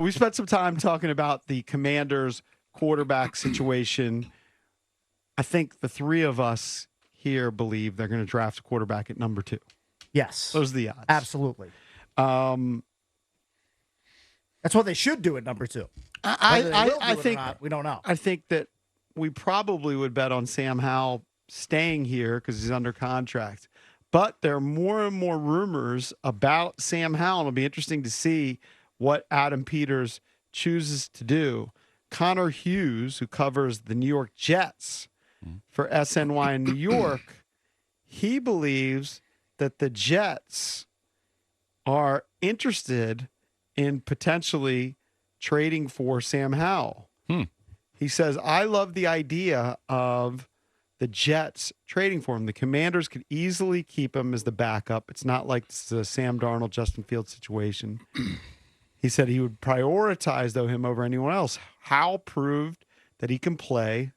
We spent some time talking about the Commanders' quarterback situation. I think the three of us here believe they're going to draft a quarterback at number 2. Yes. Those are the odds. Absolutely. That's what they should do at number 2. I think we don't know. I think that we probably would bet on Sam Howell staying here because he's under contract. But there are more and more rumors about Sam Howell. It'll be interesting to see what Adam Peters chooses to do. Connor Hughes, who covers the New York Jets for SNY in New York, he believes that the Jets are interested in potentially trading for Sam Howell. He says, I love the idea of the Jets trading for him. The Commanders could easily keep him as the backup. It's not like this is a Sam Darnold, Justin Fields situation. He said he would prioritize, though, him over anyone else. Howell proved that he can play.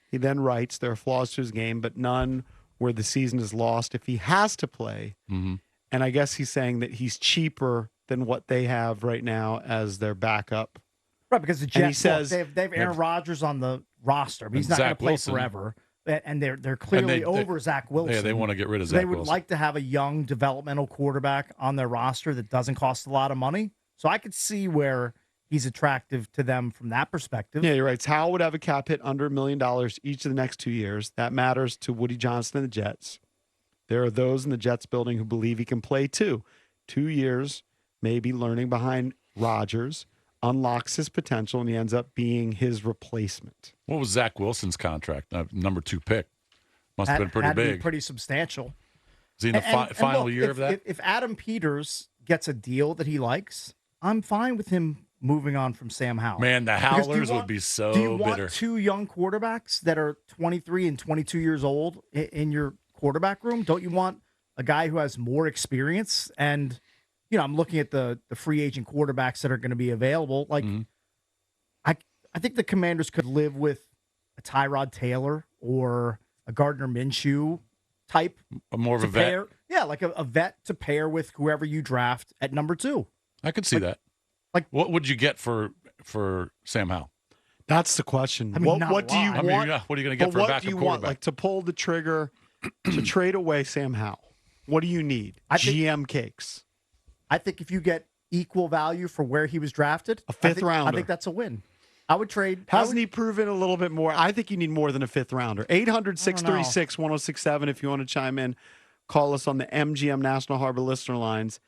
He then writes, there are flaws to his game, but none where the season is lost if he has to play. And I guess he's saying that he's cheaper than what they have right now as their backup. Right, because the Jets, says, they have Aaron Rodgers on the roster, but he's not going to play forever. And they're clearly over Zach Wilson. Yeah, they want to get rid of Zach Wilson. They would like to have a young developmental quarterback on their roster that doesn't cost a lot of money. So I could see where he's attractive to them from that perspective. Yeah, you're right. Howell would have a cap hit under $1 million each of the next 2 years. That matters to Woody Johnson and the Jets. There are those in the Jets building who believe he can play too. 2 years, maybe learning behind Rodgers, unlocks his potential, and he ends up being his replacement. What was Zach Wilson's contract? Number 2 pick. Must have been pretty big. Pretty substantial. Is he in the final year of that? If Adam Peters gets a deal that he likes, I'm fine with him moving on from Sam Howell. Man, the Howlers would be so bitter. Do you want 2 young quarterbacks that are 23 and 22 years old in your quarterback room? Don't you want a guy who has more experience? And, I'm looking at the free agent quarterbacks that are going to be available. Like, I think the Commanders could live with a Tyrod Taylor or a Gardner Minshew type. More of a vet? Yeah, like a vet to pair with whoever you draft at number 2. I could see that. Like, what would you get for Sam Howell? That's the question. I mean, what do you want? What are you going to get for a backup quarterback? What do you want? Like to pull the trigger to trade away Sam Howell? What do you need? GM cakes. I think if you get equal value for where he was drafted, a fifth rounder, I think that's a win. I would trade. Hasn't he proven a little bit more? I think you need more than a fifth rounder. 800-636-1067 if you want to chime in. Call us on the MGM National Harbor listener lines.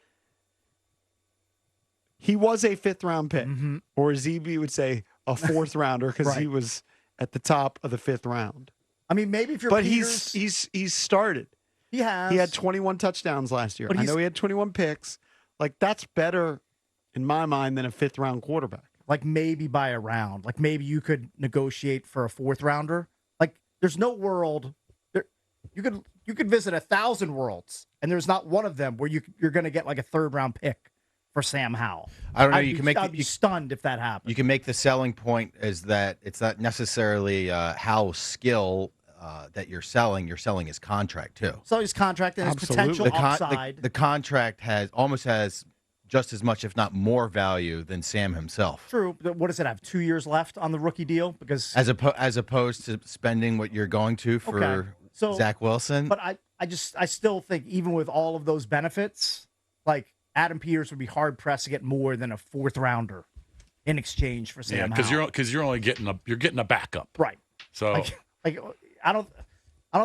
He was a fifth-round pick, or as EB would say, a fourth rounder because he was at the top of the 5th round. I mean, maybe if you're Peters, he's started. He has. He had 21 touchdowns last year. I know he had 21 picks. Like, that's better, in my mind, than a fifth-round quarterback. Like, maybe by a round. Like, maybe you could negotiate for a fourth-rounder. Like, there's no world. You could visit 1,000 worlds, and there's not one of them where you're going to get, like, a third-round pick for Sam Howell. I don't know. I'd be stunned if that happened. You can make the selling point is that it's not necessarily Howell's skill that you're selling. You're selling his contract too. So his contract and his potential upside. The contract almost has just as much, if not more, value than Sam himself. True. What does it have? 2 years left on the rookie deal? Because as opposed to spending what you're going to for Zach Wilson. But I still think even with all of those benefits, like Adam Peters would be hard pressed to get more than a fourth rounder in exchange for Sam Howell. because you're only getting a backup, right? So like I don't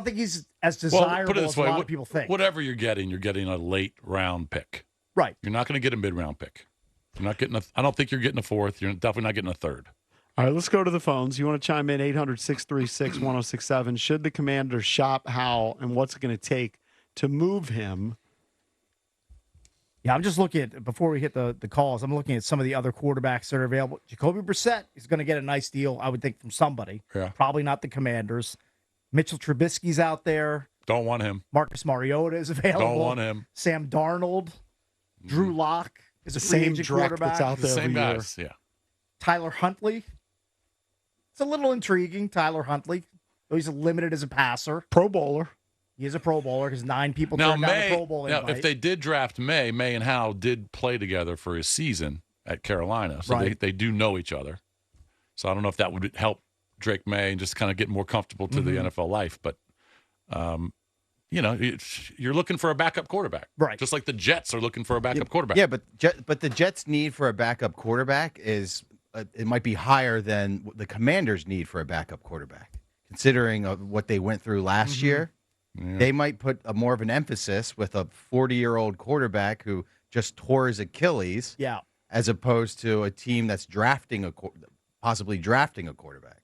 think he's as desirable put it this as way, a lot of people think. Whatever you're getting a late round pick. Right. You're not going to get a mid round pick. You're not getting I don't think you're getting a fourth. You're definitely not getting a third. All right, let's go to the phones. You want to chime in 800-636-1067. Should the Commanders shop Howell, and what's it going to take to move him? Yeah, I'm just looking at, before we hit the calls, I'm looking at some of the other quarterbacks that are available. Jacoby Brissett is going to get a nice deal, I would think, from somebody. Yeah. Probably not the Commanders. Mitchell Trubisky's out there. Don't want him. Marcus Mariota is available. Don't want him. Sam Darnold. Drew Lock is a free agent quarterback. That's out there the same guys, yeah. Tyler Huntley. It's a little intriguing, Tyler Huntley. Though he's limited as a passer. Pro Bowler. He is a Pro Bowler because 9 people turned down the Pro Bowl invite. Now, if they did draft May and Howell did play together for his season at Carolina, so Right. they do know each other. So I don't know if that would help Drake May and just kind of get more comfortable to the NFL life. But, you're looking for a backup quarterback. Right. Just like the Jets are looking for a backup quarterback. Yeah, but the Jets' need for a backup quarterback is it might be higher than the Commanders' need for a backup quarterback, considering what they went through last year. Yeah. They might put more of an emphasis with a 40-year-old quarterback who just tore his Achilles, Yeah. as opposed to a team that's possibly drafting a quarterback.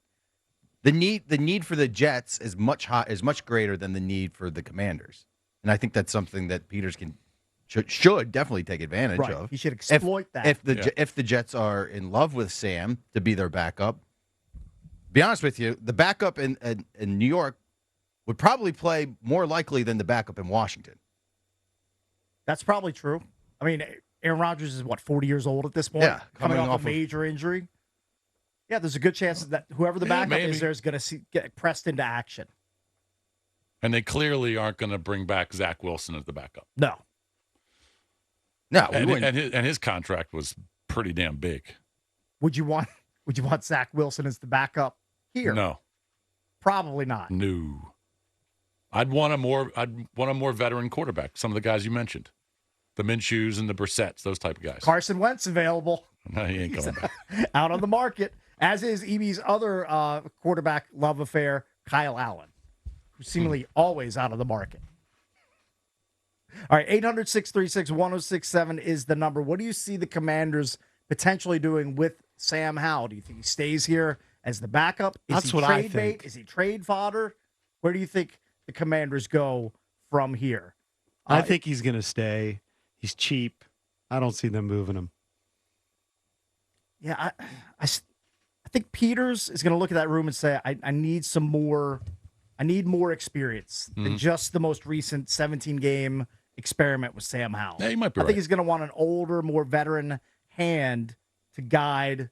The need for the Jets is much greater than the need for the Commanders, and I think that's something that Peters should definitely take advantage Right. of. He should exploit that. If the Jets are in love with Sam to be their backup, be honest with you, the backup in New York would probably play more likely than the backup in Washington. That's probably true. I mean, Aaron Rodgers is 40 years old at this point? Yeah, coming coming off off a of- major injury. Yeah, there's a good chance that whoever the backup maybe. is there is going to get pressed into action. And they clearly aren't going to bring back Zach Wilson as the backup. No. No, we And, wouldn't. and his contract was pretty damn big. Would you want Zach Wilson as the backup here? No, Probably not. no. I'd want a more veteran quarterback. Some of the guys you mentioned, the Minshews and the Brissetts, those type of guys. Carson Wentz available No, he ain't going back. out on the market, as is EB's other quarterback love affair, Kyle Allen, who's seemingly always out of the market. All right, 800-636-1067 is the number. What do you see the Commanders potentially doing with Sam Howell? Do you think he stays here as the backup? Is That's he what I trade think. bait? Is he trade fodder? Where do you think the Commanders go from here? I think he's going to stay. He's cheap. I don't see them moving him. Yeah, I think Peters is going to look at that room and say, I need some more. I need more experience than just the most recent 17-game experiment with Sam Howell. Yeah, you might be I right. think he's going to want an older, more veteran hand to guide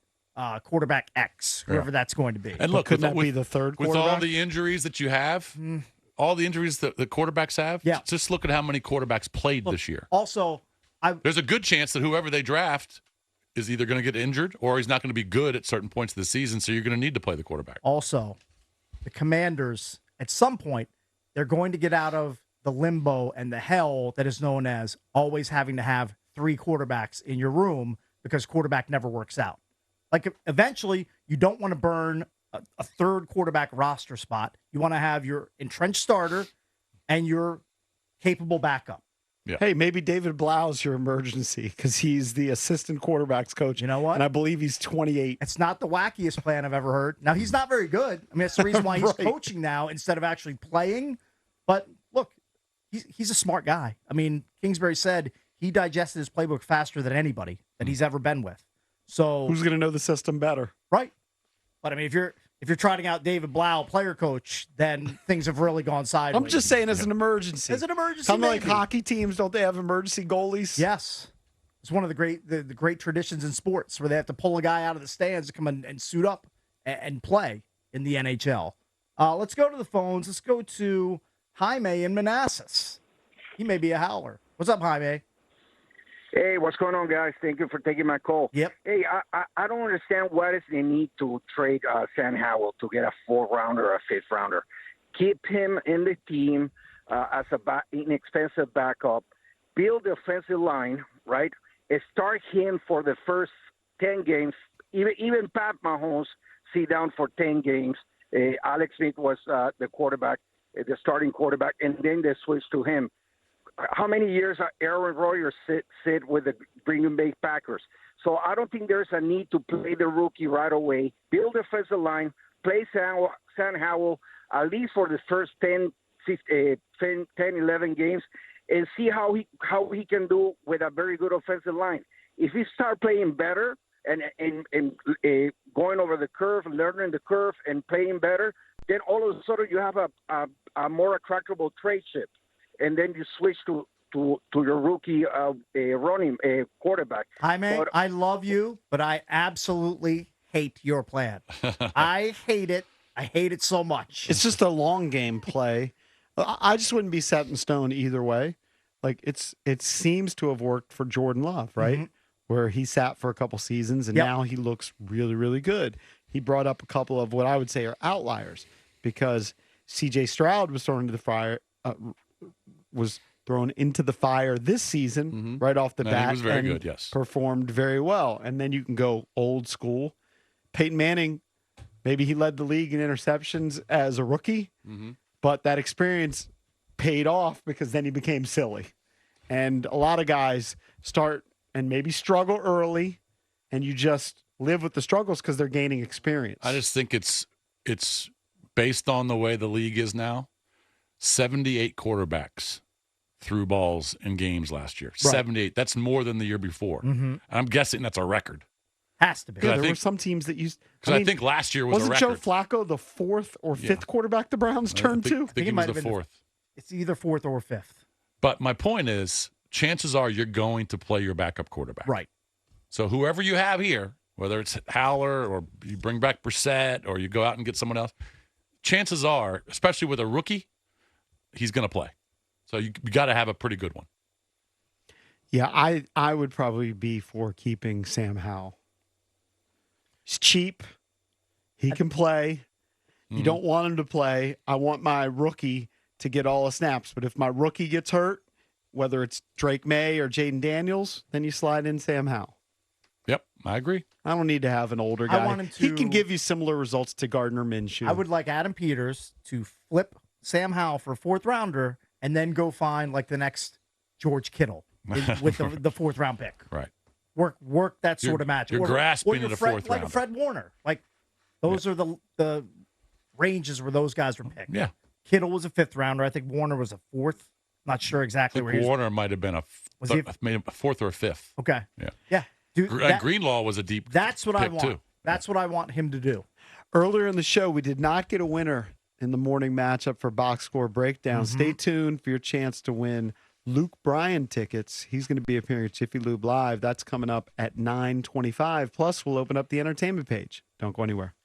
quarterback X, whoever that's going to be. And look, Couldn't that with, be the third with quarterback? all the injuries that you have, all the injuries that the quarterbacks have, Yeah. just look at how many quarterbacks played this year. Also, There's a good chance that whoever they draft is either going to get injured or he's not going to be good at certain points of the season, so you're going to need to play the quarterback. the Commanders, at some point, they're going to get out of the limbo and the hell that is known as always having to have three quarterbacks in your room because quarterback never works out. Like, eventually, you don't want to burn a third quarterback roster spot. You want to have your entrenched starter and your capable backup. Hey, maybe David Blau's your emergency because he's the assistant quarterbacks coach. You know what? And I believe he's 28. It's not the wackiest plan I've ever heard. Now, he's not very good. I mean, that's the reason why he's Right. coaching now instead of actually playing. But look, he's a smart guy. I mean, Kingsbury said he digested his playbook faster than anybody that he's ever been with. So Who's going to know the system better? right. But I mean, if you're trotting out David Blau, player coach, then things have really gone sideways. I'm just saying as an emergency. as an emergency. Kind of like maybe. hockey teams, don't they have emergency goalies? Yes. It's one of the great traditions in sports where they have to pull a guy out of the stands to come in and suit up and play in the NHL. Let's go to the phones. Let's go to Jaime in Manassas. He may be a howler. What's up, Jaime? Hey, what's going on, guys? Thank you for taking my call. Yep. Hey, I don't understand what is the need to trade Sam Howell to get a 4th-rounder or a 5th-rounder. Keep him in the team as inexpensive backup. Build the offensive line, right? Start him for the first 10 games. Even Pat Mahomes sit down for 10 games. Alex Smith was the quarterback, the starting quarterback, and then they switched to him. How many years Aaron Rodgers sit with the Green Bay Packers? So I don't think there's a need to play the rookie right away. Build the offensive line, play Sam Howell at least for the first 10, 11 games, and see how he can do with a very good offensive line. If he start playing better and going over the curve, learning the curve, and playing better, then all of a sudden you have a more attractable trade chip. And then you switch to your rookie running quarterback. Jaime, But- I love you, but I absolutely hate your plan. I hate it. I hate it so much. It's just a long game play. I just wouldn't be set in stone either way. Like it seems to have worked for Jordan Love, right? where he sat for a couple seasons, and Yep. now he looks really, really good. He brought up a couple of what I would say are outliers because C.J. Stroud was thrown into the fire, this season right off the And bat. he was very and good, yes. performed very well. And then you can go old school. Peyton Manning, maybe he led the league in interceptions as a rookie, but that experience paid off because then he became silly. And a lot of guys start and maybe struggle early, and you just live with the struggles because they're gaining experience. I just think it's based on the way the league is now. 78 quarterbacks threw balls in games last year. Right. 78. That's more than the year before. And I'm guessing that's a record. Has to be. Yeah, Yeah, I there were think- some teams that used. Because I think last year was a wasn't record. Joe Flacco the fourth or fifth quarterback the Browns turned I to? think he it was might the have been the- fourth. It's either fourth or fifth. But my point is, chances are you're going to play your backup quarterback. Right. So whoever you have here, whether it's Howler or you bring back Brissett or you go out and get someone else, chances are, especially with a rookie, he's going to play. So you got to have a pretty good one. Yeah, I would probably be for keeping Sam Howell. He's cheap. He can play. You don't want him to play. I want my rookie to get all the snaps. But if my rookie gets hurt, whether it's Drake May or Jaden Daniels, then you slide in Sam Howell. Yep, I agree. I don't need to have an older guy. I want him He to- can give you similar results to Gardner Minshew. I would like Adam Peters to flip Sam Howell for a fourth rounder and then go find like the next George Kittle with the fourth round pick. Right. Work that sort of match. You're Or- grasping or your at a Fred, fourth like rounder. a Fred Warner. Like those are the ranges where those guys were picked. Yeah. Kittle was a fifth rounder. I think Warner was a fourth. Not sure I exactly think where he was. Warner might have been Was he maybe a fourth or a fifth. Okay. Yeah. Yeah. Dude, that- Greenlaw was a deep that's what I pick, want. too. That's what I want him to do. Earlier in the show, we did not get a winner in the morning matchup for box score breakdown. Stay tuned for your chance to win Luke Bryan tickets. He's going to be appearing at Jiffy Lube Live. That's coming up at 9:25. Plus, we'll open up the entertainment page. Don't go anywhere.